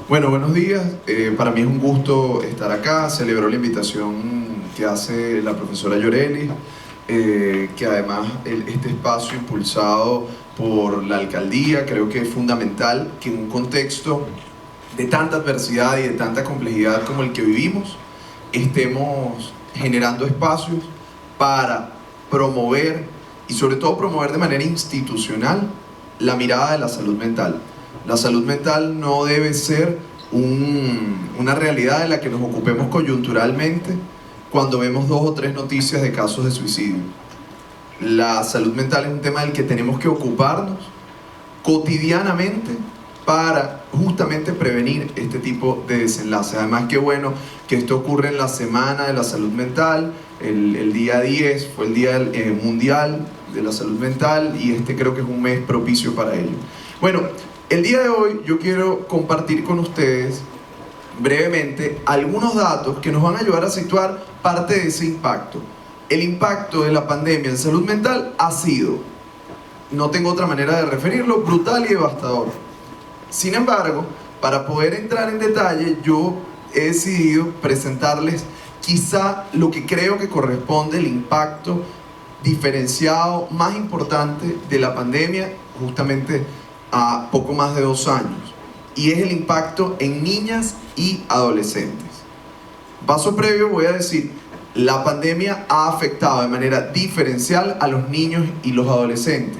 Bueno, buenos días. Para mí es un gusto estar acá. Celebro la invitación que hace la profesora Llorelli, que además este espacio impulsado por la alcaldía creo que es fundamental que en un contexto de tanta adversidad y de tanta complejidad como el que vivimos, estemos generando espacios para promover y sobre todo promover de manera institucional la mirada de la salud mental. La salud mental no debe ser una realidad de la que nos ocupemos coyunturalmente cuando vemos 2 o 3 noticias de casos de suicidio. La salud mental es un tema del que tenemos que ocuparnos cotidianamente para justamente prevenir este tipo de desenlaces. Además, qué bueno que esto ocurre en la Semana de la Salud Mental. El día 10 fue el Día Mundial de la Salud Mental y creo que es un mes propicio para ello. Bueno, el día de hoy yo quiero compartir con ustedes brevemente algunos datos que nos van a ayudar a situar parte de ese impacto. El impacto de la pandemia en salud mental ha sido, no tengo otra manera de referirlo, brutal y devastador. Sin embargo, para poder entrar en detalle, yo he decidido presentarles quizá lo que creo que corresponde el impacto diferenciado más importante de la pandemia justamente a poco más de 2 años, y es el impacto en niñas y adolescentes. Paso previo voy a decir, la pandemia ha afectado de manera diferencial a los niños y los adolescentes,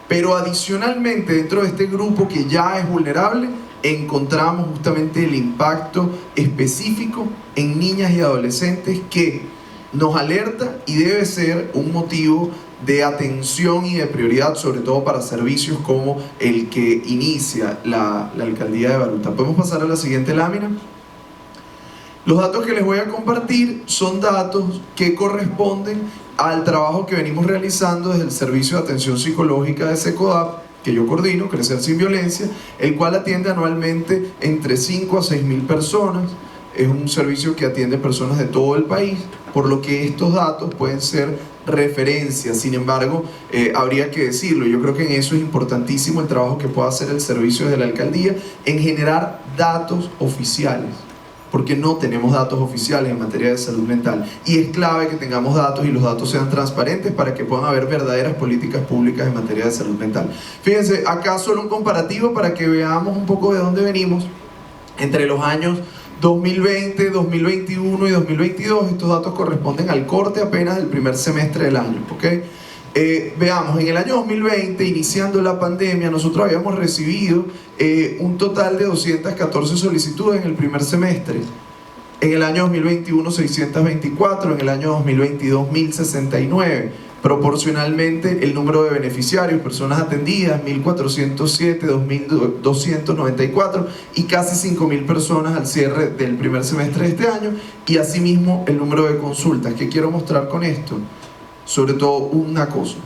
pero adicionalmente dentro de este grupo que ya es vulnerable, encontramos justamente el impacto específico en niñas y adolescentes que nos alerta y debe ser un motivo de atención y de prioridad, sobre todo para servicios como el que inicia la alcaldía de Baruta. ¿Podemos pasar a la siguiente lámina? Los datos que les voy a compartir son datos que corresponden al trabajo que venimos realizando desde el Servicio de Atención Psicológica de SECODAP, que yo coordino, Crecer Sin Violencia, el cual atiende anualmente entre 5 a 6 mil personas. Es un servicio que atiende personas de todo el país, por lo que estos datos pueden ser referencias. Sin embargo, habría que decirlo, yo creo que en eso es importantísimo el trabajo que pueda hacer el servicio de la alcaldía en generar datos oficiales, porque no tenemos datos oficiales en materia de salud mental, y es clave que tengamos datos y los datos sean transparentes para que puedan haber verdaderas políticas públicas en materia de salud mental. Fíjense, acá solo un comparativo para que veamos un poco de dónde venimos. Entre los años 2020, 2021 y 2022, estos datos corresponden al corte apenas del primer semestre del año, ¿ok? Veamos, en el año 2020, iniciando la pandemia, nosotros habíamos recibido un total de 214 solicitudes en el primer semestre. En el año 2021, 624, en el año 2022, 1069. Proporcionalmente, el número de beneficiarios, personas atendidas, 1.407, 2.294 y casi 5.000 personas al cierre del primer semestre de este año. Y asimismo, el número de consultas. ¿Qué quiero mostrar con esto? Sobre todo una cosa,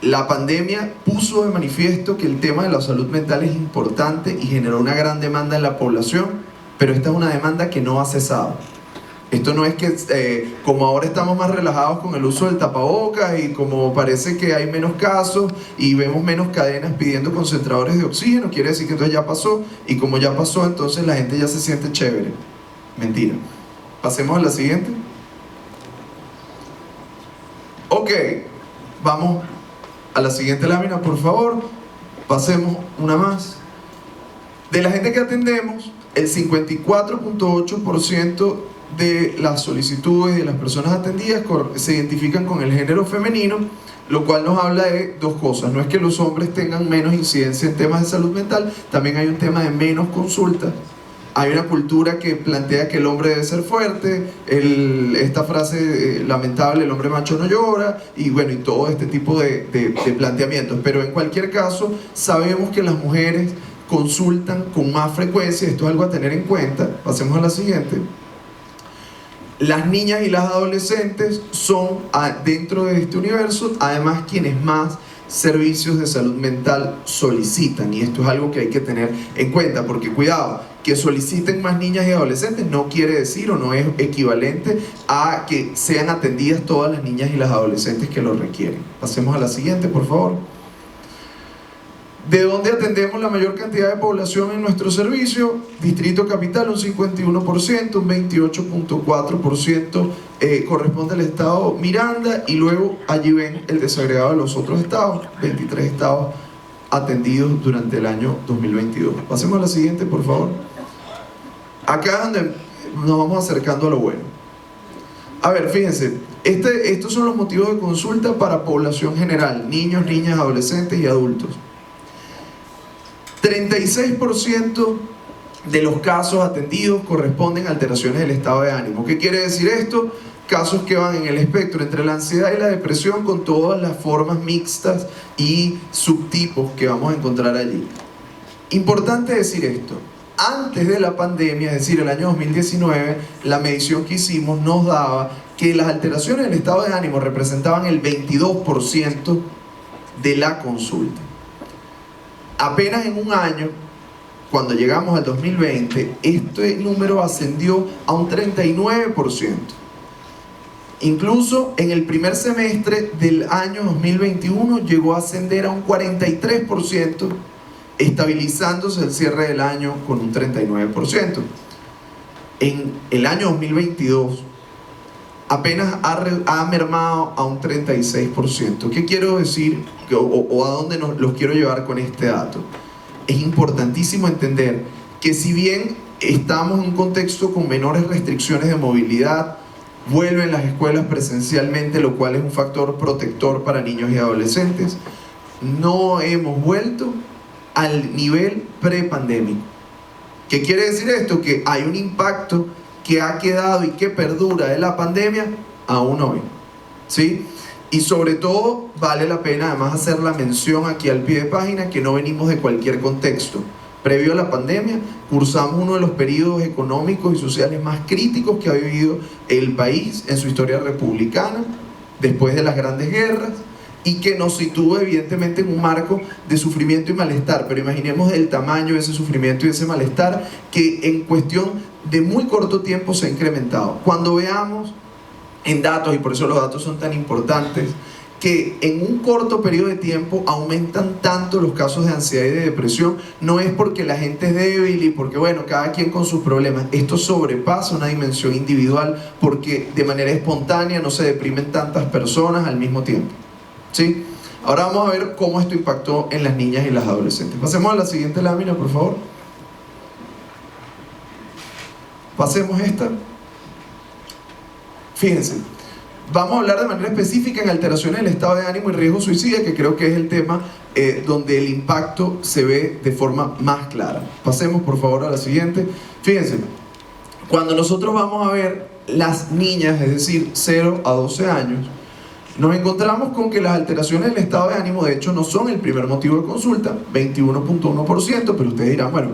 la pandemia puso de manifiesto que el tema de la salud mental es importante y generó una gran demanda en la población, pero esta es una demanda que no ha cesado. Esto no es que como ahora estamos más relajados con el uso del tapabocas y como parece que hay menos casos y vemos menos cadenas pidiendo concentradores de oxígeno, quiere decir que entonces ya pasó, y como ya pasó, entonces la gente ya se siente chévere. Mentira. Pasemos a la siguiente. Ok, vamos a la siguiente lámina, por favor. Pasemos una más. De la gente que atendemos, el 54.8% de las solicitudes de las personas atendidas se identifican con el género femenino, lo cual nos habla de 2 cosas. No es que los hombres tengan menos incidencia en temas de salud mental, también hay un tema de menos consultas. Hay una cultura que plantea que el hombre debe ser fuerte, esta frase lamentable, el hombre macho no llora, y bueno, y todo este tipo de planteamientos. Pero en cualquier caso, sabemos que las mujeres consultan con más frecuencia, esto es algo a tener en cuenta. Pasemos a la siguiente. Las niñas y las adolescentes son, dentro de este universo, además quienes más servicios de salud mental solicitan, y esto es algo que hay que tener en cuenta, porque cuidado, que soliciten más niñas y adolescentes no quiere decir o no es equivalente a que sean atendidas todas las niñas y las adolescentes que lo requieren. Pasemos a la siguiente, por favor. ¿De dónde atendemos la mayor cantidad de población en nuestro servicio? Distrito Capital, un 51%, un 28.4% corresponde al estado Miranda, y luego allí ven el desagregado de los otros estados, 23 estados atendidos durante el año 2022. Pasemos a la siguiente, por favor. Acá es donde nos vamos acercando a lo bueno. A ver, fíjense, estos son los motivos de consulta para población general, niños, niñas, adolescentes y adultos. 36% de los casos atendidos corresponden a alteraciones del estado de ánimo. ¿Qué quiere decir esto? Casos que van en el espectro entre la ansiedad y la depresión, con todas las formas mixtas y subtipos que vamos a encontrar allí. Importante decir esto: antes de la pandemia, es decir, el año 2019, la medición que hicimos nos daba que las alteraciones del estado de ánimo representaban el 22% de la consulta. Apenas en un año, cuando llegamos al 2020, este número ascendió a un 39%. Incluso en el primer semestre del año 2021 llegó a ascender a un 43%, estabilizándose el cierre del año con un 39%. En el año 2022 apenas ha mermado a un 36%. ¿Qué quiero decir? O a dónde los quiero llevar con este dato. Es importantísimo entender que si bien estamos en un contexto con menores restricciones de movilidad, vuelven las escuelas presencialmente, lo cual es un factor protector para niños y adolescentes, no hemos vuelto al nivel prepandémico. ¿Qué quiere decir esto? Que hay un impacto que ha quedado y que perdura de la pandemia aún hoy, ¿sí? Y sobre todo vale la pena además hacer la mención aquí al pie de página que no venimos de cualquier contexto. Previo a la pandemia cursamos uno de los periodos económicos y sociales más críticos que ha vivido el país en su historia republicana, después de las grandes guerras, y que nos sitúa evidentemente en un marco de sufrimiento y malestar. Pero imaginemos el tamaño de ese sufrimiento y ese malestar que en cuestión de muy corto tiempo se ha incrementado. Cuando veamos en datos, y por eso los datos son tan importantes, que en un corto periodo de tiempo aumentan tanto los casos de ansiedad y de depresión, no es porque la gente es débil y porque, bueno, cada quien con sus problemas. Esto sobrepasa una dimensión individual, porque de manera espontánea no se deprimen tantas personas al mismo tiempo, ¿sí? Ahora vamos a ver cómo esto impactó en las niñas y las adolescentes. Pasemos a la siguiente lámina, por favor. Pasemos esta. Fíjense, vamos a hablar de manera específica en alteraciones del estado de ánimo y riesgo suicida, que creo que es el tema donde el impacto se ve de forma más clara. Pasemos por favor a la siguiente. Fíjense, cuando nosotros vamos a ver las niñas, es decir, 0 a 12 años, nos encontramos con que las alteraciones del estado de ánimo, de hecho, no son el primer motivo de consulta, 21.1%, pero ustedes dirán, bueno,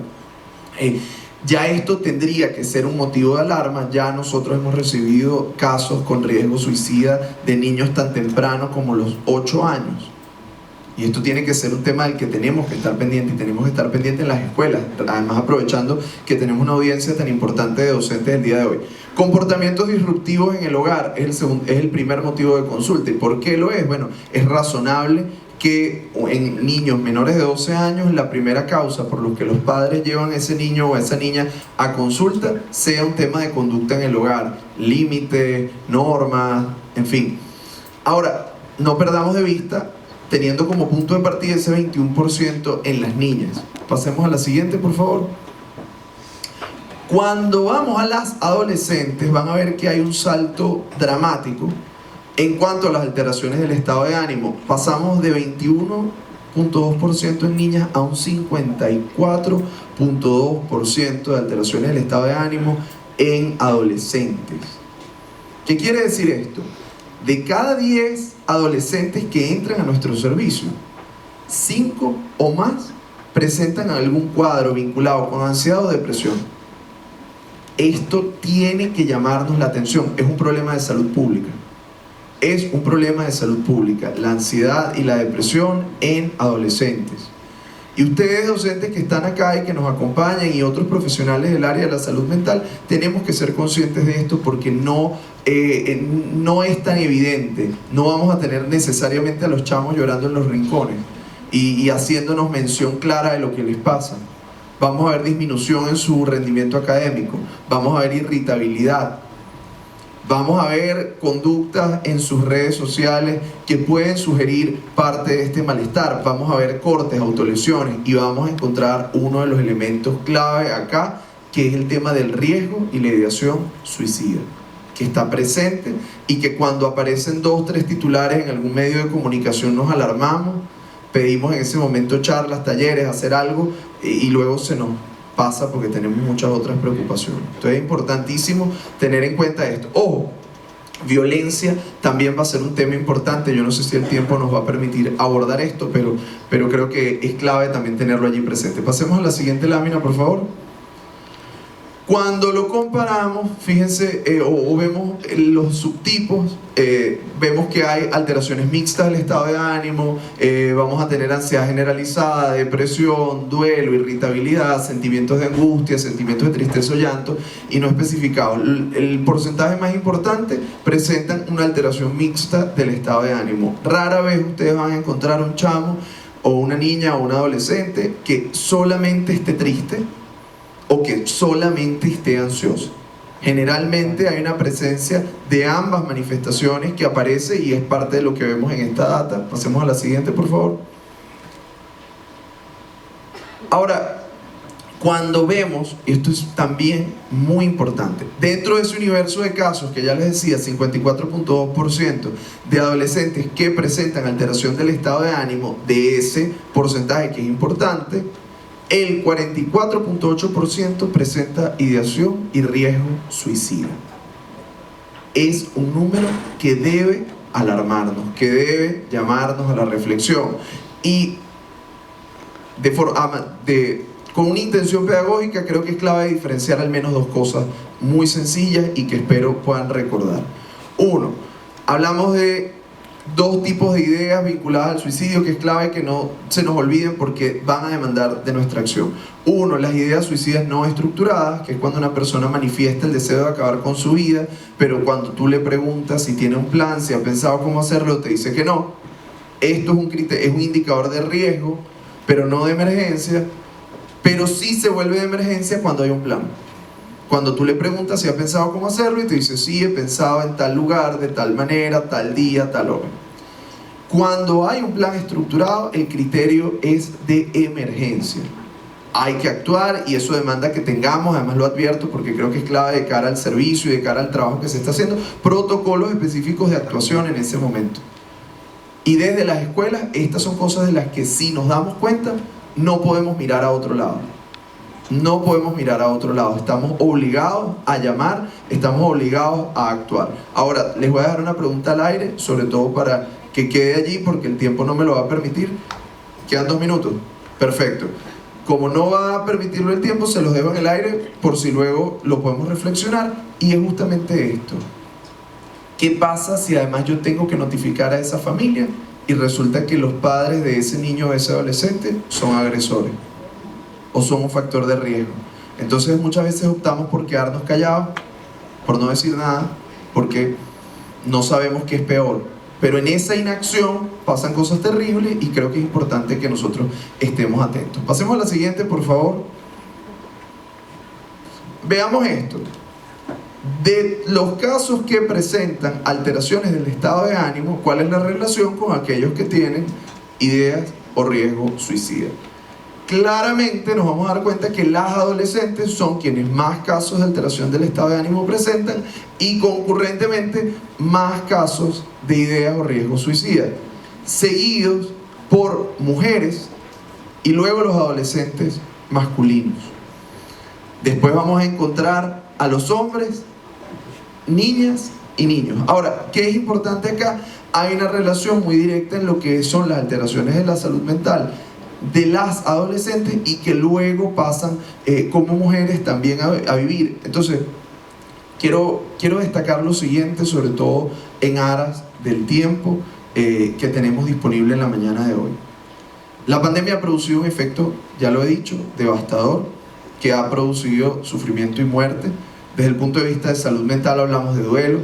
ya esto tendría que ser un motivo de alarma. Ya nosotros hemos recibido casos con riesgo suicida de niños tan tempranos como los 8 años. Y esto tiene que ser un tema del que tenemos que estar pendientes, y tenemos que estar pendientes en las escuelas, además aprovechando que tenemos una audiencia tan importante de docentes el día de hoy. Comportamientos disruptivos en el hogar es el primer motivo de consulta. ¿Y por qué lo es? Bueno, es razonable que en niños menores de 12 años la primera causa por la que los padres llevan a ese niño o a esa niña a consulta sea un tema de conducta en el hogar, límites, normas, en fin. Ahora, no perdamos de vista, teniendo como punto de partida ese 21% en las niñas. Pasemos a la siguiente, por favor. Cuando vamos a las adolescentes, van a ver que hay un salto dramático en cuanto a las alteraciones del estado de ánimo. Pasamos de 21.2% en niñas a un 54.2% de alteraciones del estado de ánimo en adolescentes. ¿Qué quiere decir esto? De cada 10 adolescentes que entran a nuestro servicio, 5 o más presentan algún cuadro vinculado con ansiedad o depresión. Esto tiene que llamarnos la atención. Es un problema de salud pública. Es un problema de salud pública, la ansiedad y la depresión en adolescentes. Y ustedes, docentes que están acá y que nos acompañan, y otros profesionales del área de la salud mental, tenemos que ser conscientes de esto, porque no es tan evidente. No vamos a tener necesariamente a los chamos llorando en los rincones, y haciéndonos mención clara de lo que les pasa. Vamos a ver disminución en su rendimiento académico, vamos a ver irritabilidad, vamos a ver conductas en sus redes sociales que pueden sugerir parte de este malestar, vamos a ver cortes, autolesiones, y vamos a encontrar uno de los elementos clave acá, que es el tema del riesgo y la ideación suicida, que está presente y que cuando aparecen 2 o 3 titulares en algún medio de comunicación nos alarmamos, pedimos en ese momento charlas, talleres, hacer algo, y luego se nos pasa porque tenemos muchas otras preocupaciones. Entonces es importantísimo tener en cuenta esto. Ojo, violencia también va a ser un tema importante. Yo no sé si el tiempo nos va a permitir abordar esto, pero creo que es clave también tenerlo allí presente. Pasemos a la siguiente lámina, por favor. Cuando lo comparamos, fíjense, o vemos los subtipos, vemos que hay alteraciones mixtas del estado de ánimo, vamos a tener ansiedad generalizada, depresión, duelo, irritabilidad, sentimientos de angustia, sentimientos de tristeza o llanto, y no especificados. El porcentaje más importante presentan una alteración mixta del estado de ánimo. Rara vez ustedes van a encontrar un chamo o una niña o un adolescente que solamente esté triste o que solamente esté ansioso. Generalmente hay una presencia de ambas manifestaciones que aparece y es parte de lo que vemos en esta data. Pasemos a la siguiente, por favor. Ahora, cuando vemos, y esto es también muy importante, dentro de ese universo de casos que ya les decía, 54.2% de adolescentes que presentan alteración del estado de ánimo, de ese porcentaje que es importante, el 44.8% presenta ideación y riesgo suicida. Es un número que debe alarmarnos, que debe llamarnos a la reflexión, y con una intención pedagógica creo que es clave diferenciar al menos 2 cosas muy sencillas y que espero puedan recordar. Uno, hablamos de 2 tipos de ideas vinculadas al suicidio que es clave que no se nos olviden porque van a demandar de nuestra acción. Uno, las ideas suicidas no estructuradas, que es cuando una persona manifiesta el deseo de acabar con su vida, pero cuando tú le preguntas si tiene un plan, si ha pensado cómo hacerlo, te dice que no. Esto es un indicador de riesgo, pero no de emergencia, pero sí se vuelve de emergencia cuando hay un plan. Cuando tú le preguntas si ha pensado cómo hacerlo y te dice, sí, he pensado en tal lugar, de tal manera, tal día, tal hora. Cuando hay un plan estructurado, el criterio es de emergencia. Hay que actuar y eso demanda que tengamos, además lo advierto porque creo que es clave de cara al servicio y de cara al trabajo que se está haciendo, protocolos específicos de actuación en ese momento. Y desde las escuelas, estas son cosas de las que si nos damos cuenta, no podemos mirar a otro lado. No podemos mirar a otro lado, estamos obligados a llamar, estamos obligados a actuar. Ahora, les voy a dejar una pregunta al aire, sobre todo para que quede allí, porque el tiempo no me lo va a permitir. ¿Quedan 2 minutos? Perfecto. Como no va a permitirlo el tiempo, se los dejo en el aire por si luego lo podemos reflexionar, y es justamente esto. ¿Qué pasa si además yo tengo que notificar a esa familia y resulta que los padres de ese niño o ese adolescente son agresores o son un factor de riesgo? Entonces muchas veces optamos por quedarnos callados, por no decir nada, porque no sabemos qué es peor, pero en esa inacción pasan cosas terribles y creo que es importante que nosotros estemos atentos. Pasemos a la siguiente, por favor. Veamos esto. De los casos que presentan alteraciones del estado de ánimo, ¿cuál es la relación con aquellos que tienen ideas o riesgo suicida? Claramente nos vamos a dar cuenta que las adolescentes son quienes más casos de alteración del estado de ánimo presentan y concurrentemente más casos de ideas o riesgo suicida, seguidos por mujeres y luego los adolescentes masculinos. Después vamos a encontrar a los hombres, niñas y niños. Ahora, ¿qué es importante acá? Hay una relación muy directa en lo que son las alteraciones de la salud mental de las adolescentes y que luego pasan como mujeres también a vivir. Entonces, quiero destacar lo siguiente, sobre todo en aras del tiempo que tenemos disponible en la mañana de hoy. La pandemia ha producido un efecto, ya lo he dicho, devastador, que ha producido sufrimiento y muerte. Desde el punto de vista de salud mental hablamos de duelo,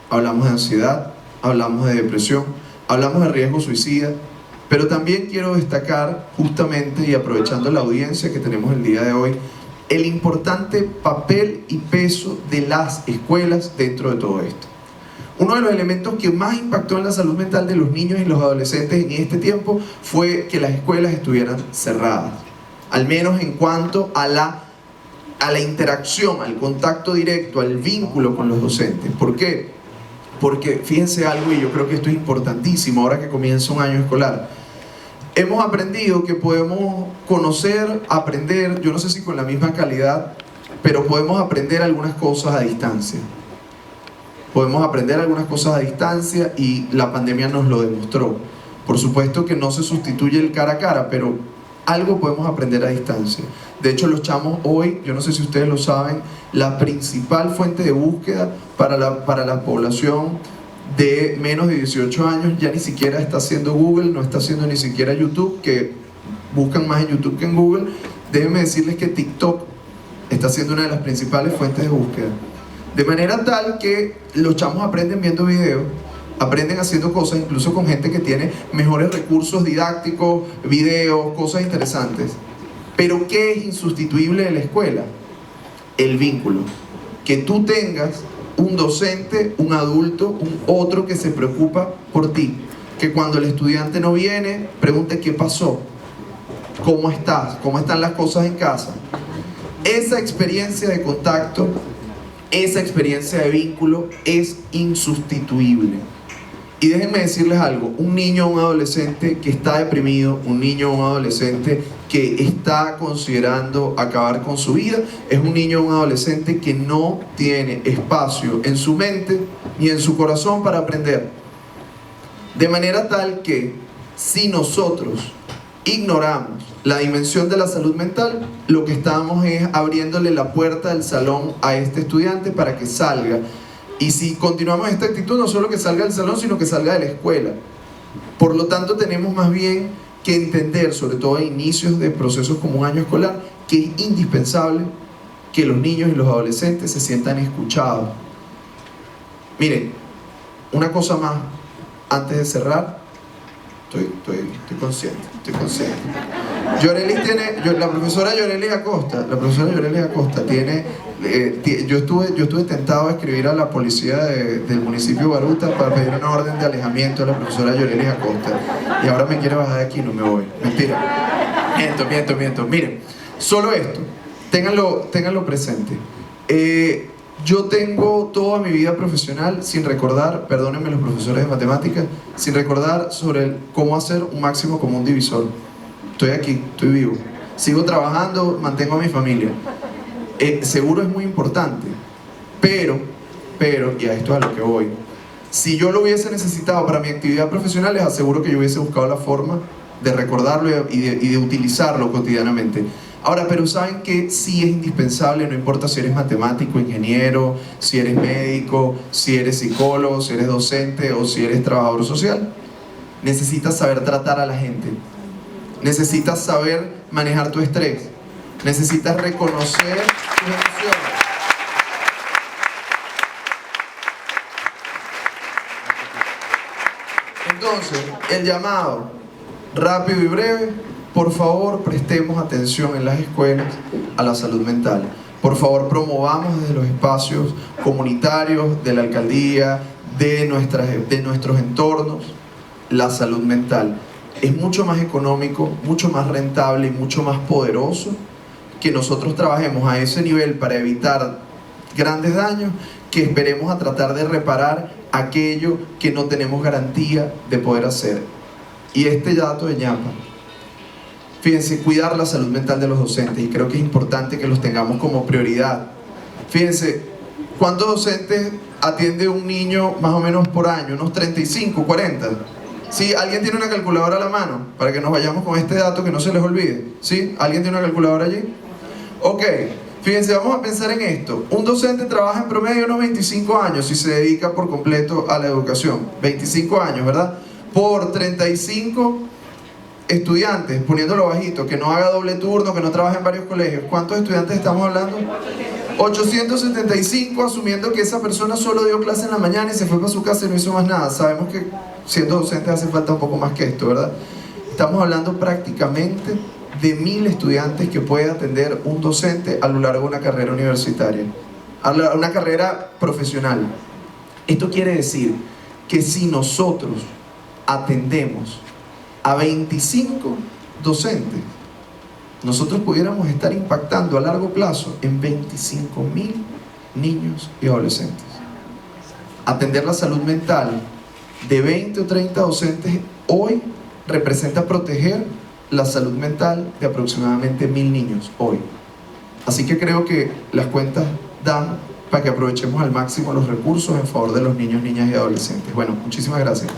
hablamos de ansiedad, hablamos de depresión, hablamos de riesgo suicida, Pero también quiero destacar, justamente y aprovechando la audiencia que tenemos el día de hoy, el importante papel y peso de las escuelas dentro de todo esto. Uno de los elementos que más impactó en la salud mental de los niños y los adolescentes en este tiempo fue que las escuelas estuvieran cerradas, al menos en cuanto a la interacción, al contacto directo, al vínculo con los docentes. ¿Por qué? Porque fíjense algo, y yo creo que esto es importantísimo ahora que comienza un año escolar. Hemos aprendido que podemos conocer, aprender, yo no sé si con la misma calidad, pero podemos aprender algunas cosas a distancia. Podemos aprender algunas cosas a distancia y la pandemia nos lo demostró. Por supuesto que no se sustituye el cara a cara, pero algo podemos aprender a distancia. De hecho, los chamos hoy, yo no sé si ustedes lo saben, la principal fuente de búsqueda para la población de menos de 18 años ya ni siquiera está haciendo Google, no está haciendo ni siquiera YouTube, que buscan más en YouTube que en Google. Déjenme decirles que TikTok está siendo una de las principales fuentes de búsqueda. De manera tal que los chamos aprenden viendo videos, aprenden haciendo cosas, incluso con gente que tiene mejores recursos didácticos, videos, cosas interesantes. Pero ¿qué es insustituible de la escuela? El vínculo. Que tú tengas un docente, un adulto, un otro que se preocupa por ti. Que cuando el estudiante no viene, pregunte qué pasó, cómo estás, cómo están las cosas en casa. Esa experiencia de contacto, esa experiencia de vínculo es insustituible. Y déjenme decirles algo, un niño o un adolescente que está deprimido, un niño o un adolescente que está considerando acabar con su vida, es un niño o un adolescente que no tiene espacio en su mente ni en su corazón para aprender. De manera tal que si nosotros ignoramos la dimensión de la salud mental, lo que estamos es abriéndole la puerta del salón a este estudiante para que salga. Y si continuamos esta actitud, no solo que salga del salón, sino que salga de la escuela. Por lo tanto, tenemos más bien que entender, sobre todo a inicios de procesos como un año escolar, que es indispensable que los niños y los adolescentes se sientan escuchados. Miren, una cosa más, antes de cerrar, estoy consciente. La profesora Yorelis Acosta tiene, yo estuve tentado a escribir a la policía del municipio de Baruta para pedir una orden de alejamiento a la profesora Yorelis Acosta, y ahora me quiere bajar de aquí y no me voy. Mentira, miento. Miren, solo esto, ténganlo presente. Yo tengo toda mi vida profesional sin recordar, perdónenme los profesores de matemáticas, sin recordar sobre cómo hacer un máximo común divisor. Estoy aquí, estoy vivo, sigo trabajando, mantengo a mi familia. Seguro es muy importante, pero, y a esto es a lo que voy, si yo lo hubiese necesitado para mi actividad profesional, les aseguro que yo hubiese buscado la forma de recordarlo y de utilizarlo cotidianamente. Ahora, pero saben que sí es indispensable, no importa si eres matemático, ingeniero, si eres médico, si eres psicólogo, si eres docente o si eres trabajador social. Necesitas saber tratar a la gente, necesitas saber manejar tu estrés, necesitas reconocer tus emociones. Entonces, el llamado rápido y breve: por favor, prestemos atención en las escuelas a la salud mental. Por favor, promovamos desde los espacios comunitarios, de la alcaldía, de nuestros entornos, la salud mental. Es mucho más económico, mucho más rentable y mucho más poderoso que nosotros trabajemos a ese nivel para evitar grandes daños, que esperemos a tratar de reparar aquello que no tenemos garantía de poder hacer. Y este dato de ñapa, fíjense, cuidar la salud mental de los docentes, y creo que es importante que los tengamos como prioridad. Fíjense, ¿cuántos docentes atiende un niño más o menos por año? Unos 35, 40. ¿Sí? ¿Alguien tiene una calculadora a la mano? Para que nos vayamos con este dato, que no se les olvide. ¿Sí? ¿Alguien tiene una calculadora allí? Ok, fíjense, vamos a pensar en esto. Un docente trabaja en promedio unos 25 años si se dedica por completo a la educación. 25 años, ¿verdad? Por 35 estudiantes, poniéndolo bajito, que no haga doble turno, que no trabaje en varios colegios. ¿Cuántos estudiantes estamos hablando? 875, asumiendo que esa persona solo dio clase en la mañana y se fue para su casa y no hizo más nada. Sabemos que siendo docente hace falta un poco más que esto, ¿verdad? estamos hablando prácticamente de 1000 estudiantes que puede atender un docente a lo largo de una carrera universitaria, una carrera profesional. Esto quiere decir que si nosotros atendemos a 25 docentes, nosotros pudiéramos estar impactando a largo plazo en 25.000 niños y adolescentes. Atender la salud mental de 20 o 30 docentes hoy representa proteger la salud mental de aproximadamente 1000 niños hoy. Así que creo que las cuentas dan para que aprovechemos al máximo los recursos en favor de los niños, niñas y adolescentes. Bueno, muchísimas gracias.